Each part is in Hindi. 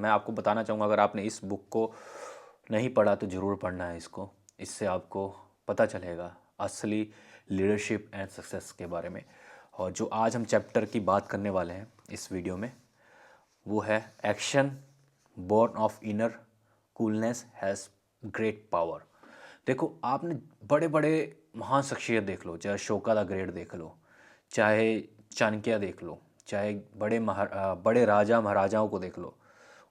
मैं आपको बताना चाहूँगा, अगर आपने इस बुक को नहीं पढ़ा तो ज़रूर पढ़ना है इसको। इससे आपको पता चलेगा असली लीडरशिप एंड सक्सेस के बारे में। और जो आज हम चैप्टर की बात करने वाले हैं इस वीडियो में, वो है action born of inner coolness has great power. देखो, आपने बड़े बड़े महान शख्सियत देख लो, चाहे अशोका द ग्रेट देख लो, चाहे चाणक्य देख लो, चाहे बड़े राजा महाराजाओं को देख लो।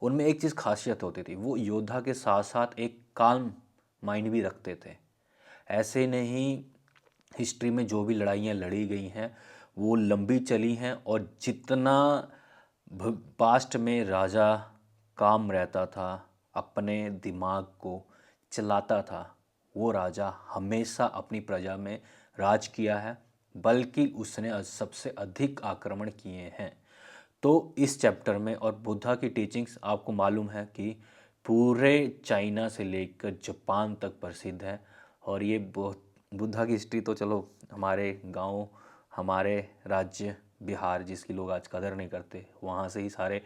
उनमें एक चीज़ खासियत होती थी, वो योद्धा के साथ साथ एक काल्म माइंड भी रखते थे। ऐसे नहीं, हिस्ट्री में जो भी लड़ाइयाँ लड़ी गई हैं वो लंबी चली हैं, और जितना पास्ट में राजा काम रहता था, अपने दिमाग को चलाता था, वो राजा हमेशा अपनी प्रजा में राज किया है, बल्कि उसने सबसे अधिक आक्रमण किए हैं। तो इस चैप्टर में, और बुद्धा की टीचिंग्स आपको मालूम है कि पूरे चाइना से लेकर जापान तक प्रसिद्ध है। और ये बुद्धा की हिस्ट्री तो चलो हमारे गांव, हमारे राज्य बिहार, जिसकी लोग आज कदर नहीं करते, वहाँ से ही सारे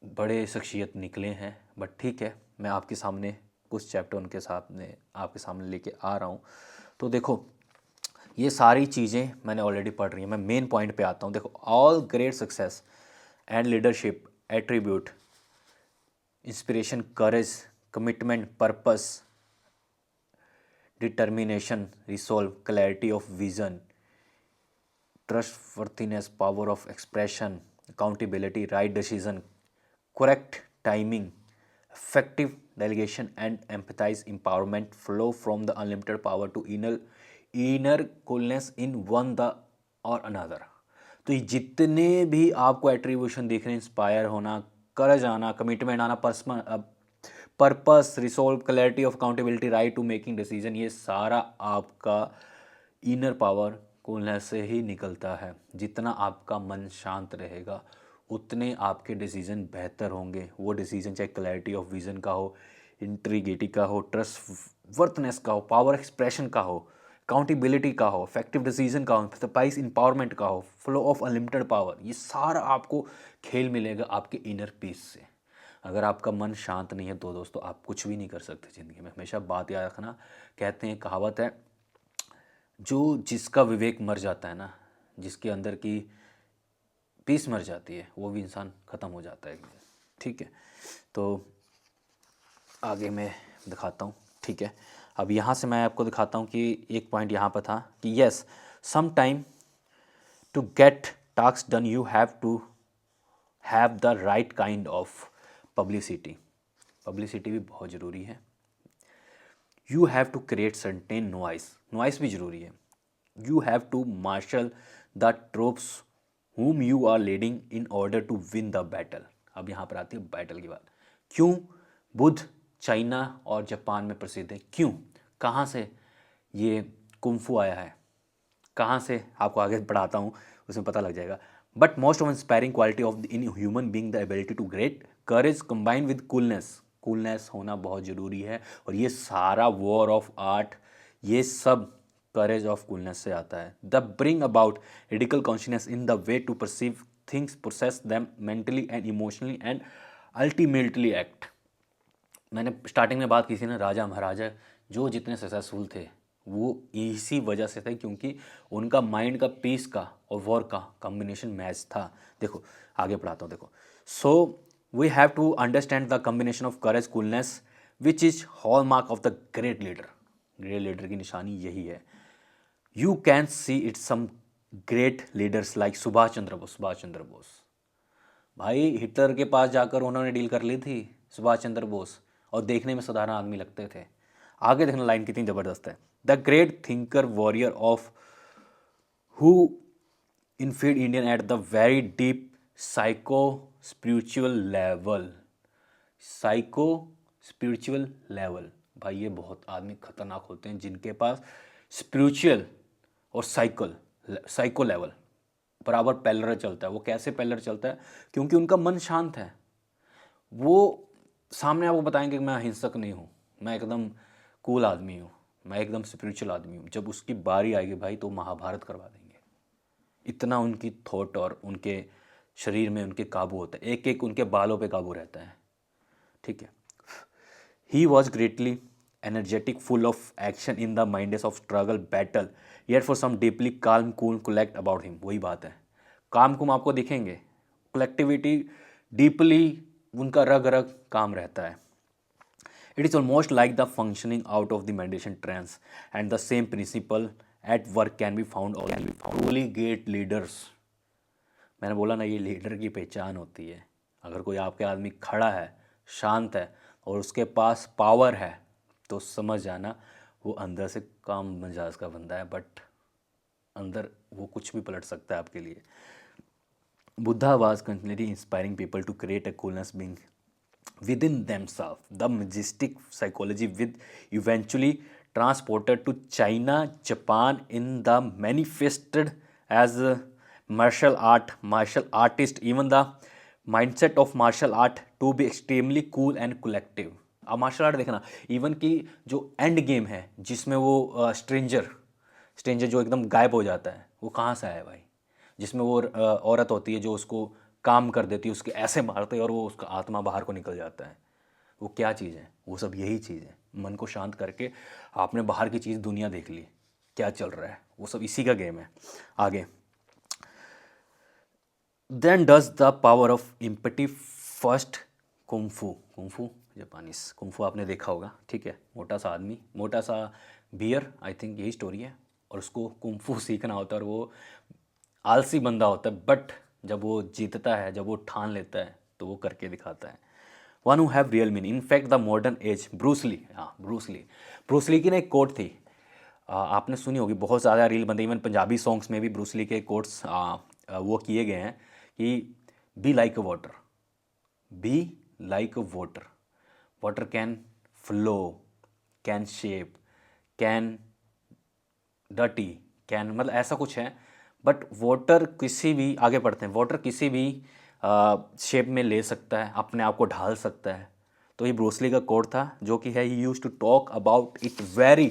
बड़े शख्सियत निकले हैं। बट ठीक है, मैं आपके सामने कुछ चैप्टर उनके सामने आपके सामने लेके आ रहा हूँ। तो देखो, ये सारी चीज़ें मैंने ऑलरेडी पढ़ रही हैं। मैं मेन पॉइंट पे आता हूँ। देखो, all great success and leadership attribute inspiration, courage, commitment, purpose, determination, resolve, clarity of vision, trustworthiness, power of expression, accountability, right decision, correct timing, effective delegation, and empathize empowerment flow from the unlimited power to inner coolness in one the और अनदर। तो ये जितने भी आपको एट्रीब्यूशन दिख रहे हैं, इंस्पायर होना, करज आना, कमिटमेंट आना, purpose, resolve, clarity of accountability, right to making decision, ये सारा आपका इनर पावर कूलनेस से ही निकलता है। जितना आपका मन शांत रहेगा उतने आपके डिसीजन बेहतर होंगे। वो डिसीजन चाहे क्लैरिटी ऑफ विजन का हो, इंट्रीगिटी का हो, ट्रस्ट वर्थनेस का हो, पावर एक्सप्रेशन का हो, अकाउंटेबिलिटी का हो, इफेक्टिव डिसीजन का हो, प्राइस इंपावरमेंट का हो, फ्लो ऑफ अनलिमिटेड पावर, ये सारा आपको खेल मिलेगा आपके इनर पीस से। अगर आपका मन शांत नहीं है तो दोस्तों आप कुछ भी नहीं कर सकते ज़िंदगी में। हमेशा बात याद रखना, कहते हैं, कहावत है, जो जिसका विवेक मर जाता है ना, जिसके अंदर की पीस मर जाती है, वो भी इंसान ख़त्म हो जाता है एक दिन। ठीक है, तो आगे मैं दिखाता हूँ। ठीक है, अब यहाँ से मैं आपको दिखाता हूँ कि एक पॉइंट यहाँ पर था कि yes, some time to get task done you have to have the right kind of publicity. Publicity भी बहुत ज़रूरी है। You have to create certain noise भी ज़रूरी है। You have to marshal the troops whom you are leading in order to win the battle। अब यहाँ पर आती है बैटल की बात। क्यों बुद्ध चाइना और जापान में प्रसिद्ध है? क्यों, कहाँ से ये कुंफू आया है, कहाँ से, आपको आगे पढ़ाता हूँ, उसमें पता लग जाएगा। But most of inspiring quality of in human being the ability to great courage combine with coolness होना बहुत ज़रूरी है। और ये सारा वॉर ऑफ आर्ट, ये सब करेज ऑफ कूलनेस से आता है। The bring about radical consciousness in the way to perceive things, process them mentally and emotionally and ultimately act. मैंने स्टार्टिंग में बात की थी ना, राजा महाराजा जो जितने सक्सेसफुल थे वो इसी वजह से थे, क्योंकि उनका माइंड का पीस का और वॉर का कॉम्बिनेशन मैच था। देखो आगे पढ़ाता हूँ। देखो, so we have to understand the combination of courage coolness which is hallmark of the great leader. Great leader की निशानी यही है। You can see it some great leaders like Subhash Chandra Bose. भाई हिटलर के पास जाकर उन्होंने डील कर ली थी, सुभाष चंद्र बोस, और देखने में साधारण आदमी लगते थे। आगे देखना लाइन कितनी ज़बरदस्त है। The great thinker warrior of who infeed Indian at the very deep psycho spiritual level. भाई ये बहुत आदमी खतरनाक होते हैं जिनके पास स्पिरिचुअल और साइको लेवल बराबर पैरेलल चलता है। वो कैसे पैरेलल चलता है? क्योंकि उनका मन शांत है। वो सामने आपको बताएंगे कि मैं अहिंसक नहीं हूँ, मैं एकदम कूल आदमी हूँ, मैं एकदम स्पिरिचुअल आदमी हूँ। जब उसकी बारी आएगी भाई तो महाभारत करवा देंगे। इतना उनकी थॉट और उनके शरीर में उनके काबू होता है, एक एक उनके बालों पे काबू रहता है, ठीक है। He was greatly energetic, full of action in the minds of struggle battle, yet for some deeply calm cool collect about him. वही बात है, काम कुम आपको दिखेंगे, कलेक्टिविटी डीपली उनका रग रग काम रहता है। It is almost like the functioning out of the meditation trance, and the same principle at work can be found truly great leaders। मैंने बोला ना, ये लीडर की पहचान होती है। अगर कोई आपके आदमी खड़ा है, शांत है और उसके पास पावर है, तो समझ जाना वो अंदर से काम मिजाज का बंदा है, बट अंदर वो कुछ भी पलट सकता है आपके लिए। Buddha was continually inspiring people to create a coolness being within themselves. The majestic psychology with eventually transported to China, Japan in the manifested as a martial artist, even the mindset of martial art to be extremely cool and collective। अब मार्शल आर्ट देखना, इवन कि जो एंड गेम है जिसमें वो स्ट्रेंजर जो एकदम गायब हो जाता है, वो कहाँ से आया भाई? जिसमें वो औरत होती है जो उसको काम कर देती है, उसके ऐसे मारते हैं और वो उसका आत्मा बाहर को निकल जाता है। वो क्या चीज़ है? वो सब यही चीज़ है। मन को शांत करके आपने बाहर की चीज़ दुनिया देख ली, क्या चल रहा है, वो सब इसी का गेम है। आगे, then does the power of empty fist kung fu. Kung fu Japanese kung fu आपने देखा होगा, ठीक है। मोटा सा आदमी, मोटा सा बियर, आई थिंक यही स्टोरी है, और उसको कुंफू सीखना होता है और वो आलसी बंदा होता है, बट जब वो जीतता है, जब वो ठान लेता है, तो वो करके दिखाता है। One who have real meaning, in fact the modern age, Bruce Lee. हाँ, ब्रूसली की ना एक कोट थी, आपने सुनी होगी, बहुत ज़्यादा रील बनते, इवन पंजाबी सॉन्ग्स में भी ब्रूसली के कोट्स वो किए गए हैं कि be like a water, be like a water, water can flow, can shape, can dirty, can, मतलब ऐसा कुछ है, बट वाटर किसी भी, आगे बढ़ते हैं, वाटर किसी भी शेप में ले सकता है, अपने आप को ढाल सकता है। तो ये ब्रूसली का कोड था, जो कि है, he use to talk about it very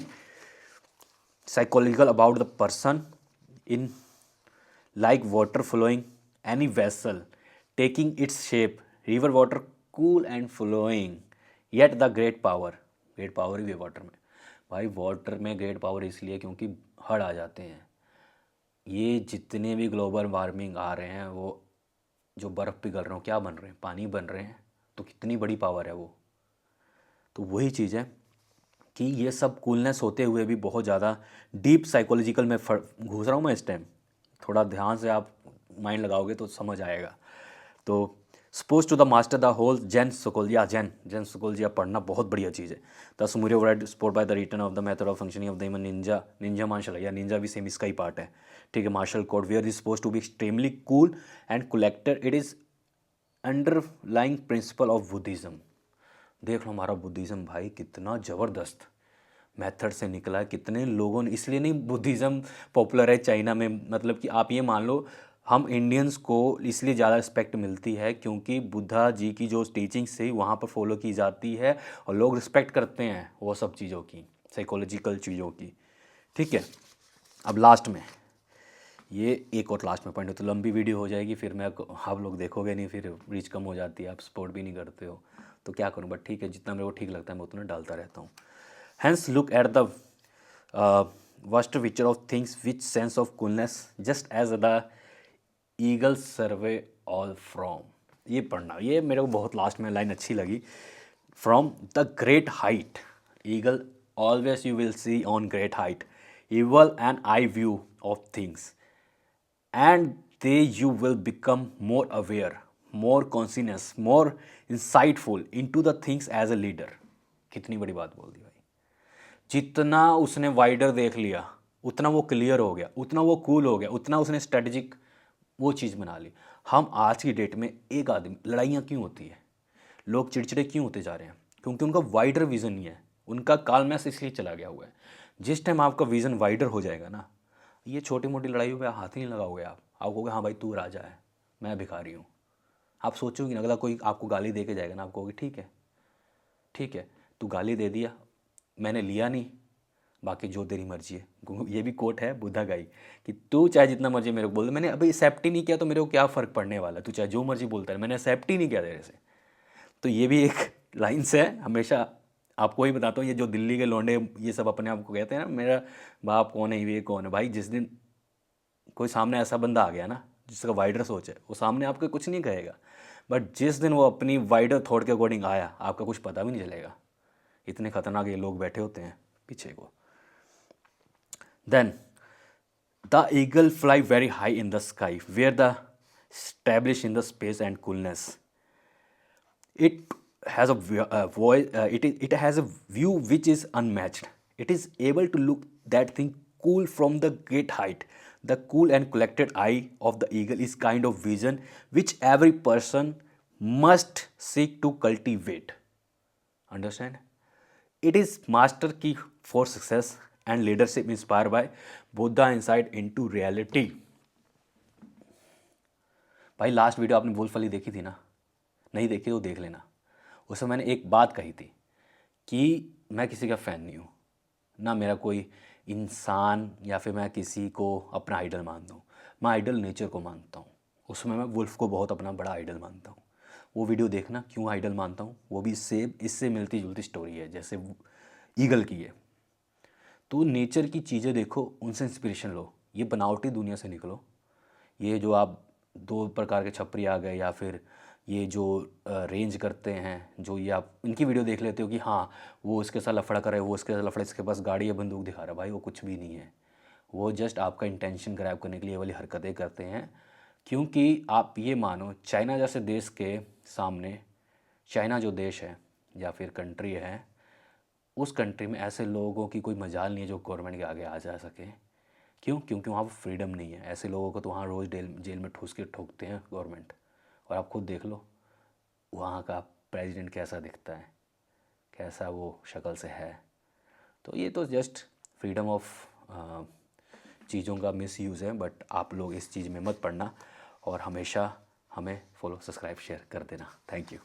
psychological about the person in like water flowing any vessel taking its shape, river water cool and flowing, yet the great power ही है वाटर में भाई। वाटर में ग्रेट पावर इसलिए क्योंकि हड़ आ जाते हैं। ये जितने भी ग्लोबल वार्मिंग आ रहे हैं, वो जो बर्फ़ पिघल रहे हो, क्या बन रहे हैं? पानी बन रहे हैं, तो कितनी बड़ी पावर है वो। तो वही चीज़ है कि ये सब कूलनेस होते हुए भी बहुत ज़्यादा डीप साइकोलॉजिकल में घुस रहा हूँ मैं इस टाइम। थोड़ा ध्यान से आप माइंड लगाओगे तो समझ आएगा। तो suppose to the master the whole Zen psychology, Zen psychology आप पढ़ना, बहुत बढ़िया चीज़ है। The Sumerian word sport by the return of the method of functioning of the ninja martial, या निंजा भी सेम इसका ही पार्ट है, ठीक है। Martial code where is suppose to be extremely cool and collected, it is underlying principle of Buddhism. देख लो हमारा बुद्धिज़्म भाई कितना ज़बरदस्त मेथड से निकला है। कितने लोगों ने, इसलिए नहीं बुद्धिज़्म पॉपुलर है चाइना में, मतलब कि आप ये मान लो, हम इंडियंस को इसलिए ज़्यादा रिस्पेक्ट मिलती है क्योंकि बुद्धा जी की जो टीचिंग्स थी वहाँ पर फॉलो की जाती है और लोग रिस्पेक्ट करते हैं वो सब चीज़ों की, साइकोलॉजिकल चीज़ों की, ठीक है। अब लास्ट में ये एक और लास्ट में पॉइंट हो, तो लंबी वीडियो हो जाएगी, फिर मैं, आप लोग देखोगे नहीं, फिर रीच कम हो जाती है, आप सपोर्ट भी नहीं करते हो, तो क्या करूँ। बट ठीक है, जितना मेरे को ठीक लगता है मैं उतना डालता रहता हूँ। Hence, look at the vast picture of things which sense of coolness, just as the eagle survey all from। ये पढ़ना, ये मेरे को बहुत लास्ट में लाइन अच्छी लगी। From the great height, eagle always you will see on great height, evil an eye view of things, and they you will become more aware, more conscious, more insightful into the things as a leader। कितनी बड़ी बात बोल दी भाई। जितना उसने वाइडर देख लिया, उतना वो क्लियर हो गया, उतना वो कूल हो गया, उतना उसने स्ट्रेटजिक वो चीज़ बना ली। हम आज की डेट में एक आदमी, लड़ाइयाँ क्यों होती है, लोग चिड़चिड़े क्यों होते जा रहे हैं? क्योंकि उनका वाइडर विज़न नहीं है, उनका कालमैस इसलिए चला गया हुआ है। जिस टाइम आपका विज़न वाइडर हो जाएगा ना, ये छोटी मोटी लड़ाइयों पे हाथ ही नहीं लगाओगे आप कहोगे हाँ भाई तू राजा है, मैं भिखारी हूँ। आप सोचोगे ना, अगला कोई आपको गाली दे के जाएगा ना, आप कहोगे ठीक है, तू गाली दे दिया, मैंने लिया नहीं, बाकी जो तेरी मर्जी है। ये भी कोट है बुद्धा का ही कि तू चाहे जितना मर्जी मेरे को बोल दे, मैंने अभी एक्सेप्ट ही नहीं किया तो मेरे को क्या फ़र्क पड़ने वाला, तू चाहे जो मर्जी बोलता है, मैंने एक्सेप्ट ही नहीं किया तेरे से। तो ये भी एक लाइन्स है, हमेशा आपको ही बताता हूँ। ये जो दिल्ली के लौंडे ये सब अपने आप को कहते हैं ना मेरा बाप कौन है, ये कौन है, भाई जिस दिन कोई सामने ऐसा बंदा आ गया ना जिसका वाइडर सोच है, वो सामने आपको कुछ नहीं कहेगा, बट जिस दिन वो अपनी वाइडर थॉट के अकॉर्डिंग आया आपका कुछ पता भी नहीं चलेगा। इतने खतरनाक ये लोग बैठे होते हैं पीछे को। Then the eagle fly very high in the sky where the establish in the space and coolness. It has a voice. It has a view which is unmatched. It is able to look that thing cool from the great height. The cool and collected eye of the eagle is kind of vision which every person must seek to cultivate. Understand? It is master key for success and leadership inspired by Buddha insight into reality. भाई लास्ट वीडियो आपने वुल्फ देखी थी ना, नहीं देखी तो देख लेना। उसमें मैंने एक बात कही थी कि मैं किसी का फ़ैन नहीं हूँ, ना मेरा कोई इंसान या फिर मैं किसी को अपना आइडल मानता हूँ। मैं आइडल नेचर को मानता हूँ। उसमें मैं वुल्फ को बहुत अपना बड़ा आइडल मानता हूँ। वो वीडियो देखना क्यों आइडल मानता हूँ, वो भी इससे मिलती जुलती स्टोरी है जैसे ईगल की है। तो नेचर की चीज़ें देखो, उनसे इंस्पिरेशन लो, ये बनावटी दुनिया से निकलो। ये जो आप दो प्रकार के छपरी आ गए या फिर ये जो रेंज करते हैं, जो ये आप इनकी वीडियो देख लेते हो कि हाँ वो उसके साथ लफड़ा कर रहा है, वो उसके साथ लफड़ा, इसके पास गाड़ी या बंदूक दिखा रहा है, भाई वो कुछ भी नहीं है। वो जस्ट आपका इंटेंशन ग्रैब करने के लिए वाली हरकतें करते हैं। क्योंकि आप ये मानो चाइना जैसे देश के सामने, चाइना जो देश है या फिर कंट्री है, उस कंट्री में ऐसे लोगों की कोई मजाल नहीं है जो गवर्नमेंट के आगे आ जा सके। क्यों? क्योंकि वहाँ पर फ्रीडम नहीं है। ऐसे लोगों को तो वहाँ रोज़ जेल में ठूस के ठोकते हैं गवर्नमेंट। और आप खुद देख लो वहाँ का प्रेसिडेंट कैसा दिखता है, कैसा वो शक्ल से है। तो ये तो जस्ट फ्रीडम ऑफ चीज़ों का मिस यूज़ है, बट आप लोग इस चीज़ में मत पड़ना और हमेशा हमें फॉलो, सब्सक्राइब, शेयर कर देना। Thank you.